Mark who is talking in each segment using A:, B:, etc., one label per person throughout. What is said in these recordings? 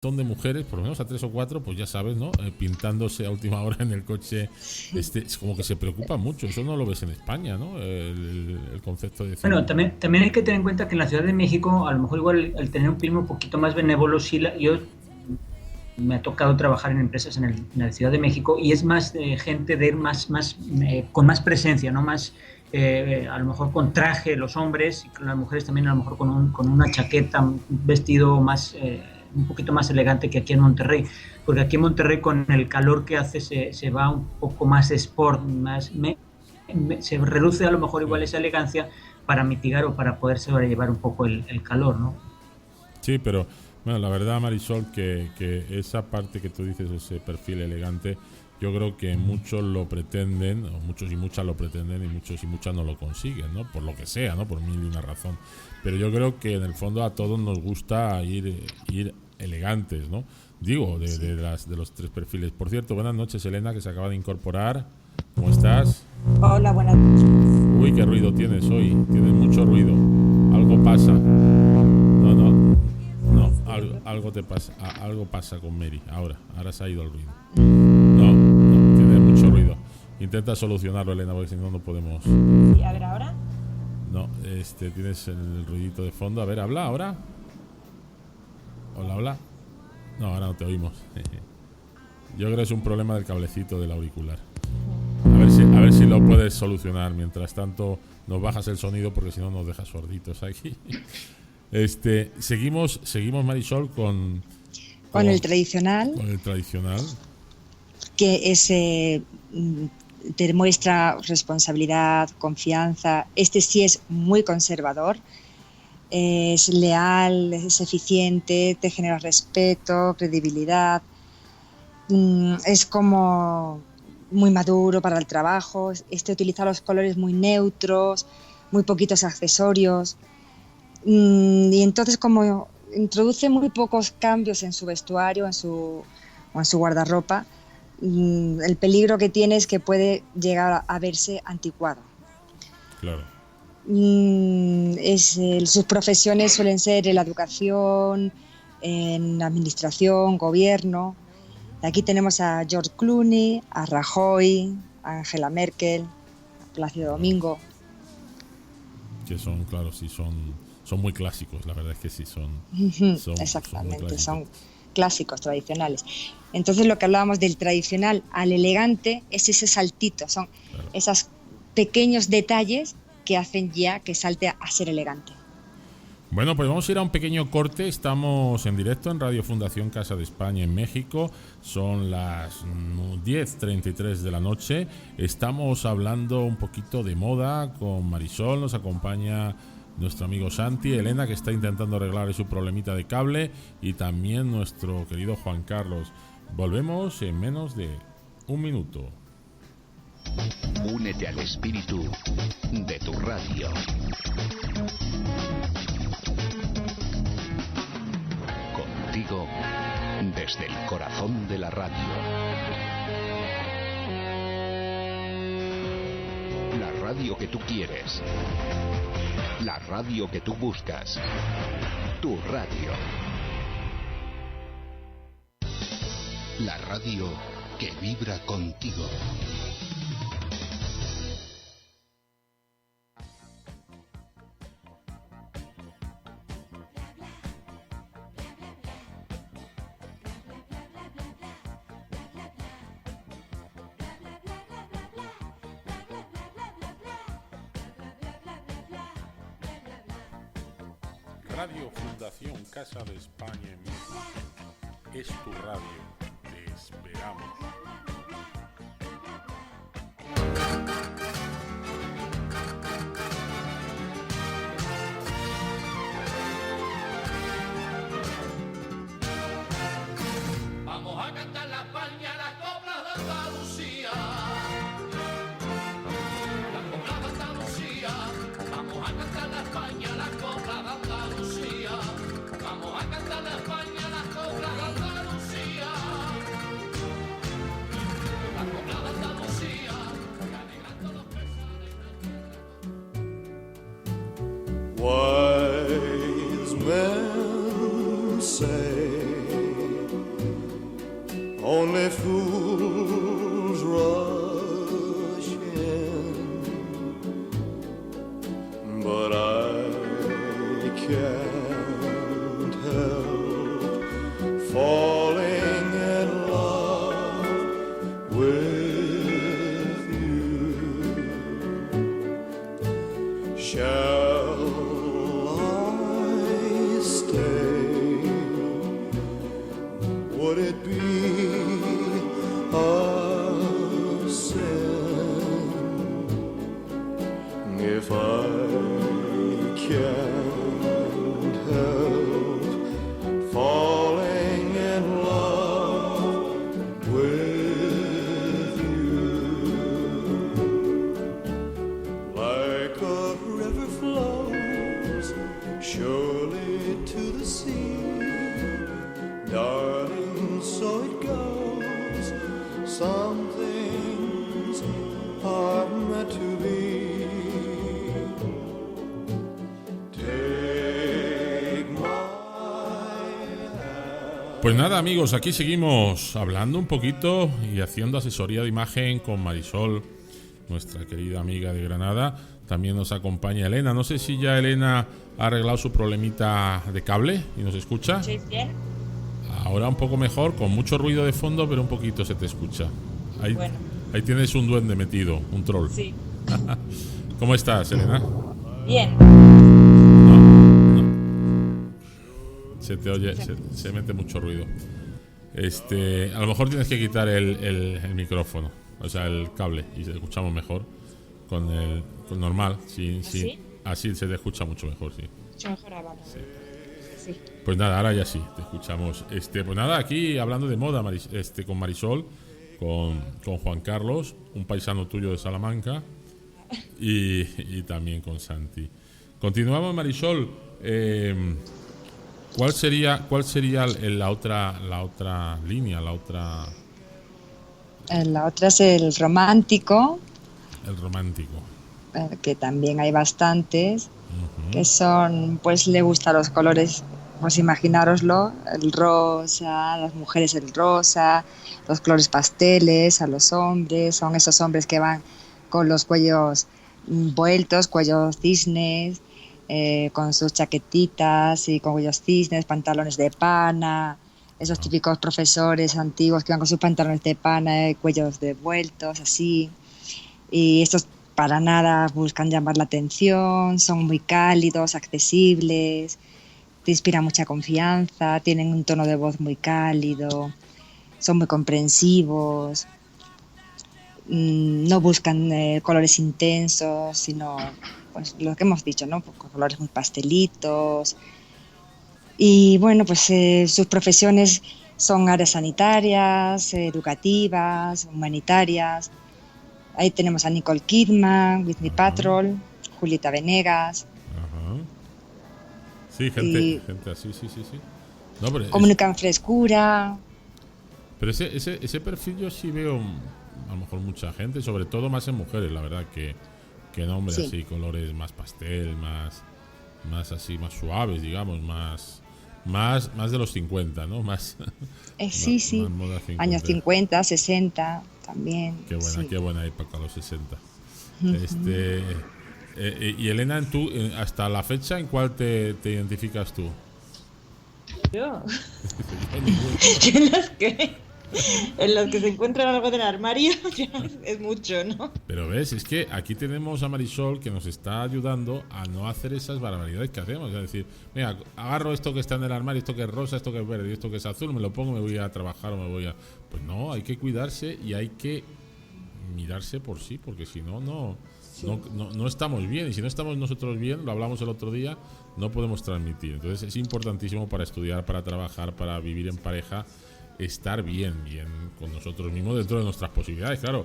A: montón de mujeres, por lo menos a 3 o 4, pues ya sabes, ¿no? Pintándose a última hora en el coche. Es como que se preocupa mucho. Eso no lo ves en España, ¿no? El concepto de decir,
B: Bueno, también hay que tener en cuenta que en la Ciudad de México, a lo mejor igual el tener un clima un poquito más benévolo, sí, yo me ha tocado trabajar en empresas en la Ciudad de México y es más gente de ir con más presencia, ¿no? Más, a lo mejor con traje los hombres y con las mujeres también a lo mejor con una chaqueta, un vestido más, un poquito más elegante que aquí en Monterrey, porque aquí en Monterrey con el calor que hace se va un poco más sport, se reduce a lo mejor igual esa elegancia para mitigar o para poder sobrellevar un poco el calor, ¿no?
A: sí, pero bueno, la verdad, Marisol, que esa parte que tú dices, ese perfil elegante, yo creo que muchos lo pretenden, o muchos y muchas lo pretenden, y muchos y muchas no lo consiguen, ¿no? Por lo que sea, ¿no? Por mil y una razón. Pero yo creo que en el fondo a todos nos gusta ir elegantes, ¿no? Digo, de los 3 perfiles. Por cierto, buenas noches, Elena, que se acaba de incorporar. ¿Cómo estás?
C: Hola, buenas noches.
A: Uy, qué ruido tienes hoy. Tienes mucho ruido. Algo pasa. No, no. No, algo te pasa, algo pasa con Mary. Ahora se ha ido el ruido. No, no, tiene mucho ruido. Intenta solucionarlo, Elena, porque si no, no podemos.
C: Sí, a ver, ahora.
A: No, tienes el ruidito de fondo. A ver, habla ahora. Hola, hola. No, ahora no te oímos. Yo creo que es un problema del cablecito del auricular. A ver si lo puedes solucionar. Mientras tanto, nos bajas el sonido porque si no nos dejas sorditos aquí. Seguimos Marisol con
C: el tradicional.
A: Con el tradicional.
C: Que te muestra responsabilidad, confianza. Este sí es muy conservador. Es leal, es eficiente, te genera respeto, credibilidad. Es como muy maduro para el trabajo. Utiliza los colores muy neutros, muy poquitos accesorios. Y entonces como introduce muy pocos cambios en su vestuario o en su guardarropa, el peligro que tiene es que puede llegar a verse anticuado.
A: Claro.
C: Sus profesiones suelen ser en la educación, en administración, gobierno. Aquí tenemos a George Clooney, a Rajoy, a Angela Merkel, a Plácido Domingo.
A: Que son, claro, sí, son muy clásicos, la verdad es que sí son
C: exactamente, son clásicos, tradicionales. Entonces lo que hablábamos del tradicional al elegante es ese saltito, son esos pequeños detalles que hacen ya que salte a ser elegante.
A: Bueno, pues vamos a ir a un pequeño corte. Estamos en directo en Radio Fundación Casa de España en México. Son las 10:33 de la noche. Estamos hablando un poquito de moda con Marisol. Nos acompaña nuestro amigo Santi, Elena, que está intentando arreglar su problemita de cable, y también nuestro querido Juan Carlos. Volvemos en menos de un minuto.
D: Únete al espíritu de tu radio. Contigo desde el corazón de la radio. La radio que tú quieres. La radio que tú buscas. Tu radio. La radio que vibra contigo.
A: Radio Fundación Casa de España en México. Es tu radio. Te esperamos.
E: Vamos a cantar la España, las coplas de Andalucía. Las coplas de Andalucía. Vamos a cantar la España, las coplas de Andalucía. Vamos a cantar la España, las coplas de Andalucía.
F: only fools rush in, but I can't help falling in love with you. Shall I stay? Would it be a sin if I can't help falling in love with you? Like a river flows surely to the sea, darling, so it goes. Some things are meant to be. Take my hand.
A: Pues nada, amigos, aquí seguimos hablando un poquito y haciendo asesoría de imagen con Marisol, nuestra querida amiga de Granada. También nos acompaña Elena. No sé si ya Elena ha arreglado su problemita de cable y nos escucha.
C: ¿Sí, bien?
A: Ahora un poco mejor, con mucho ruido de fondo, pero un poquito se te escucha. Ahí,
C: Bueno.
A: ahí tienes un duende metido, un troll.
C: Sí.
A: ¿Cómo estás, Elena?
C: Bien.
A: No. Se te oye, se mete mucho ruido. A lo mejor tienes que quitar el micrófono, o sea, el cable, y se escuchamos mejor con normal. Sí,
C: ¿Sí?
A: Así se te escucha mucho mejor, sí.
C: Mucho mejor ahora. Sí.
A: Pues nada, ahora ya sí, te escuchamos. Pues nada, aquí hablando de moda, con Marisol, con Juan Carlos, un paisano tuyo de Salamanca, y también con Santi. Continuamos, Marisol. ¿Cuál sería la otra línea, la otra?
C: La otra es el romántico,
A: El romántico.
C: que también hay bastantes,
A: Ujú.
C: que son, pues le gustan los colores, pues imaginároslo, el rosa, a las mujeres el rosa, los colores pasteles, a los hombres, son esos hombres que van con los cuellos vueltos, cuellos cisnes, con sus chaquetitas y con cuellos cisnes, pantalones de pana, esos típicos profesores antiguos que van con sus pantalones de pana, cuellos devueltos, así. Y estos para nada buscan llamar la atención, son muy cálidos, accesibles, te inspiran mucha confianza, tienen un tono de voz muy cálido, son muy comprensivos, no buscan colores intensos, sino pues lo que hemos dicho, ¿no? Pues, colores muy pastelitos. Y bueno, pues sus profesiones son áreas sanitarias, educativas, humanitarias. Ahí tenemos a Nicole Kidman, Whitney Patrol, Julieta Venegas.
A: Ajá. Sí, gente así, sí. No, pero
C: Comunican frescura.
A: pero ese perfil yo sí veo a lo mejor mucha gente, sobre todo más en mujeres, la verdad, que en hombres,
C: Sí.
A: así, colores más pastel, más así, más suaves, digamos, más de los 50, ¿no? Más
C: Sí.
A: más moda 50.
C: Años 50, 60 también.
A: Qué buena época, los 60. Y Elena, hasta la fecha, ¿en cuál te identificas tú?
G: Yo. En los que se encuentran algo del armario ya es mucho, ¿no?
A: Pero ves, es que aquí tenemos a Marisol que nos está ayudando a no hacer esas barbaridades que hacemos. Es decir, mira, agarro esto que está en el armario, esto que es rosa, esto que es verde y esto que es azul, me lo pongo, me voy a trabajar o me voy a... Pues no, hay que cuidarse y hay que mirarse por sí, porque si no, no estamos bien. Y si no estamos nosotros bien, lo hablamos el otro día, no podemos transmitir. Entonces es importantísimo para estudiar, para trabajar, para vivir en pareja, estar bien con nosotros mismos dentro de nuestras posibilidades. Claro,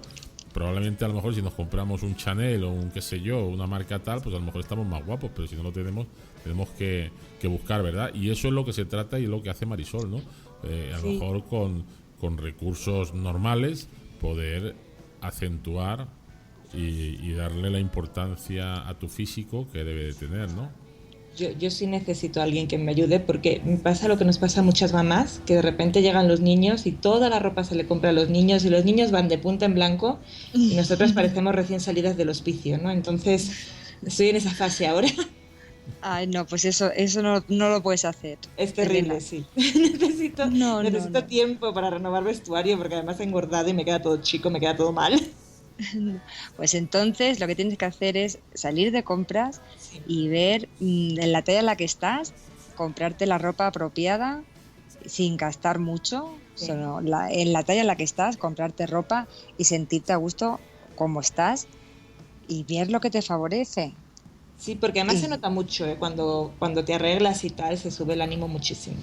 A: probablemente a lo mejor si nos compramos un Chanel o un qué sé yo, una marca tal, pues a lo mejor estamos más guapos, pero si no lo tenemos que buscar, ¿verdad? Y eso es lo que se trata y es lo que hace Marisol, ¿no? A lo mejor con recursos normales poder acentuar y darle la importancia a tu físico que debe de tener, ¿no?
G: Yo sí necesito a alguien que me ayude porque me pasa lo que nos pasa a muchas mamás, que de repente llegan los niños y toda la ropa se le compra a los niños y los niños van de punta en blanco y nosotros parecemos recién salidas del hospicio, ¿no? Entonces estoy en esa fase ahora.
C: Ay, no, pues eso no lo puedes hacer.
G: Es terrible,
C: Elena.
G: sí. necesito
C: No.
G: tiempo para renovar vestuario porque además he engordado y me queda todo chico, me queda todo mal.
C: Pues entonces lo que tienes que hacer es salir de compras
G: Sí.
C: y ver en la talla en la que estás, comprarte la ropa apropiada sin gastar mucho,
G: Sí.
C: solo en la talla en la que estás, comprarte ropa y sentirte a gusto como estás y ver lo que te favorece.
G: Sí, porque además
C: Y-
G: se nota mucho, ¿eh? Cuando te arreglas y tal, se sube el ánimo muchísimo.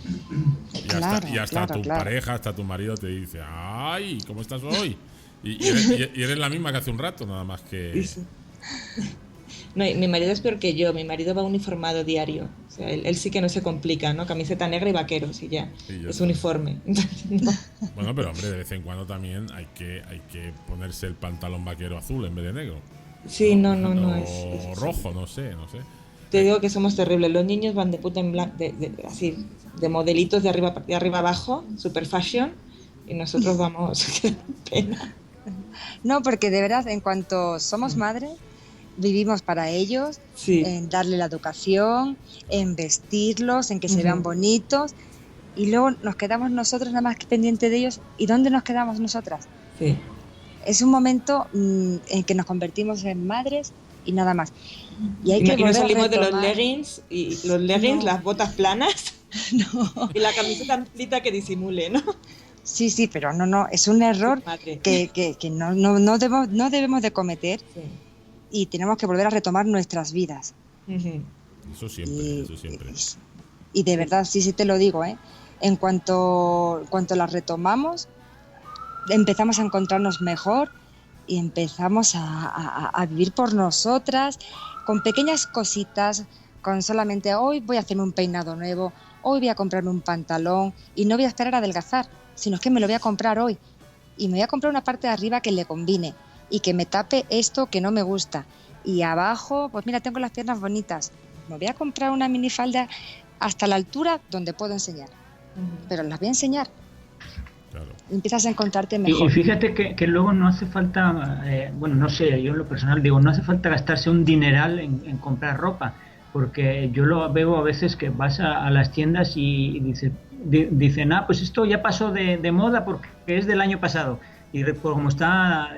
A: Y hasta tu pareja, hasta tu marido te dice, ¡ay! ¿Cómo estás hoy? Y eres la misma que hace un rato, nada más que...
G: Sí. No, y mi marido es peor que yo, mi marido va uniformado diario. O sea, él sí que no se complica, ¿no? Camiseta negra y vaqueros y ya.
A: Sí, ya
G: Es
A: está.
G: uniforme. Entonces, no.
A: Bueno, pero hombre, de vez en cuando también hay que ponerse el pantalón vaquero azul en vez de negro.
G: Sí, no.
A: O rojo, no sé.
G: Te digo que somos terribles. Los niños van de puta en blanco, así, de modelitos de arriba abajo, super fashion, y nosotros vamos, qué pena.
C: No, porque de verdad, en cuanto somos madres, vivimos para ellos,
G: Sí.
C: en darle la educación, en vestirlos, en que se vean
G: Ujú.
C: bonitos, y luego nos quedamos nosotros nada más que pendientes de ellos. ¿Y dónde nos quedamos nosotras?
G: Sí.
C: Es un momento en que nos convertimos en madres y nada más. Y hay
G: Y
C: que
G: no
C: volver a
G: salimos de los
C: retomar-
G: leggings, y los leggings,
C: No.
G: las botas planas
C: No.
G: y la camiseta amplita que disimule, ¿no?
C: Sí, pero no, es un error
G: Madre.
C: que no debemos de cometer
G: Sí.
C: y tenemos que volver a retomar nuestras vidas.
G: Ujú.
A: Eso siempre,
C: Y,
A: eso siempre.
C: y de verdad, sí te lo digo, ¿eh? En cuanto las retomamos, empezamos a encontrarnos mejor y empezamos a vivir por nosotras, con pequeñas cositas, con solamente hoy voy a hacerme un peinado nuevo, hoy voy a comprarme un pantalón y no voy a esperar a adelgazar, sino que me lo voy a comprar hoy. Y me voy a comprar una parte de arriba que le combine y que me tape esto que no me gusta. Y abajo, pues mira, tengo las piernas bonitas. Me voy a comprar una minifalda hasta la altura donde puedo enseñar.
G: Ujú.
C: Pero las voy a enseñar.
A: Claro.
C: Y empiezas a encontrarte
B: Y
C: mejor.
B: fíjate que luego no hace falta, bueno, no sé, yo en lo personal digo, no hace falta gastarse un dineral en comprar ropa, porque yo lo veo a veces que vas a las tiendas y dicen, pues esto ya pasó de moda porque es del año pasado. Y como está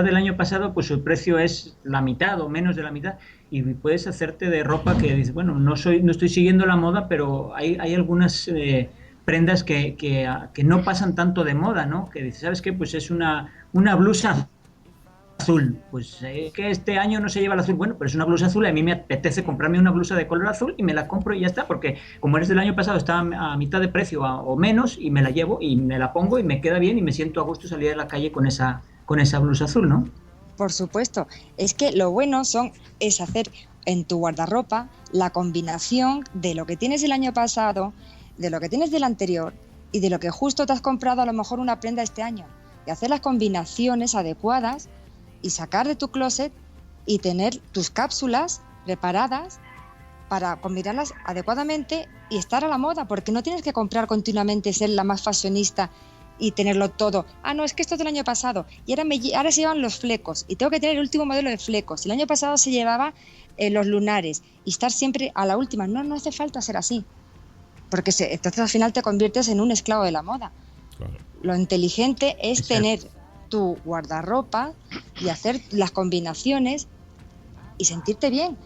B: del año pasado, pues su precio es la mitad o menos de la mitad. Y puedes hacerte de ropa que dices, bueno, no estoy siguiendo la moda, pero hay algunas prendas que no pasan tanto de moda, ¿no? Que dices, ¿sabes qué? Pues es una blusa azul. Pues que este año no se lleva el azul. Bueno, pero es una blusa azul y a mí me apetece comprarme una blusa de color azul y me la compro y ya está, porque como eres del año pasado está a mitad de precio o menos y me la llevo y me la pongo y me queda bien y me siento a gusto salir a la calle con esa blusa azul, ¿no?
C: Por supuesto. Es que lo bueno es hacer en tu guardarropa la combinación de lo que tienes del año pasado, de lo que tienes del anterior y de lo que justo te has comprado a lo mejor una prenda este año. Y hacer las combinaciones adecuadas y sacar de tu closet y tener tus cápsulas preparadas para combinarlas adecuadamente y estar a la moda, porque no tienes que comprar continuamente, ser la más fashionista y tenerlo todo. No, es que esto es del año pasado y ahora se llevan los flecos y tengo que tener el último modelo de flecos. El año pasado se llevaba los lunares y estar siempre a la última. No hace falta ser así, porque entonces al final te conviertes en un esclavo de la moda.
A: Claro.
C: Lo inteligente es
B: Exacto.
C: tener tu guardarropa y hacer las combinaciones y sentirte bien.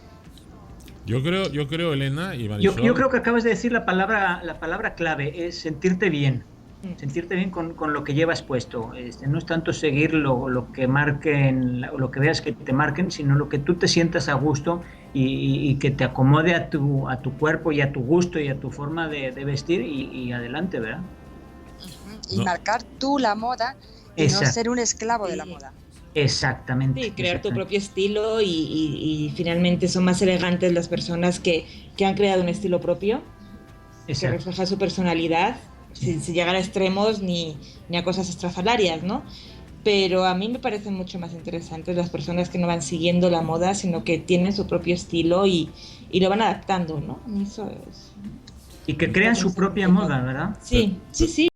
A: Yo creo, Elena y Marisol,
B: Yo creo que acabas de decir la palabra clave, es sentirte bien. Sentirte bien con lo que llevas puesto. No es tanto seguir lo que marquen, lo que veas que te marquen, sino lo que tú te sientas a gusto y que te acomode a tu cuerpo y a tu gusto y a tu forma de vestir y adelante, ¿verdad?
C: Y
A: No.
C: marcar tú la moda y
B: Exacto.
C: no ser un esclavo de la
G: Sí.
C: moda.
B: Exactamente.
G: Sí, crear tu
B: exactamente.
G: propio estilo y finalmente son más elegantes las personas que han creado un estilo propio, que
B: Exacto.
G: refleja su personalidad, sin llegar a extremos ni a cosas estrafalarias, ¿no? pero a mí me parecen mucho más interesantes las personas que no van siguiendo la moda, sino que tienen su propio estilo y lo van adaptando, ¿no? Eso es...
B: Y que crean su propia moda, ¿verdad?
G: Sí, sí, sí.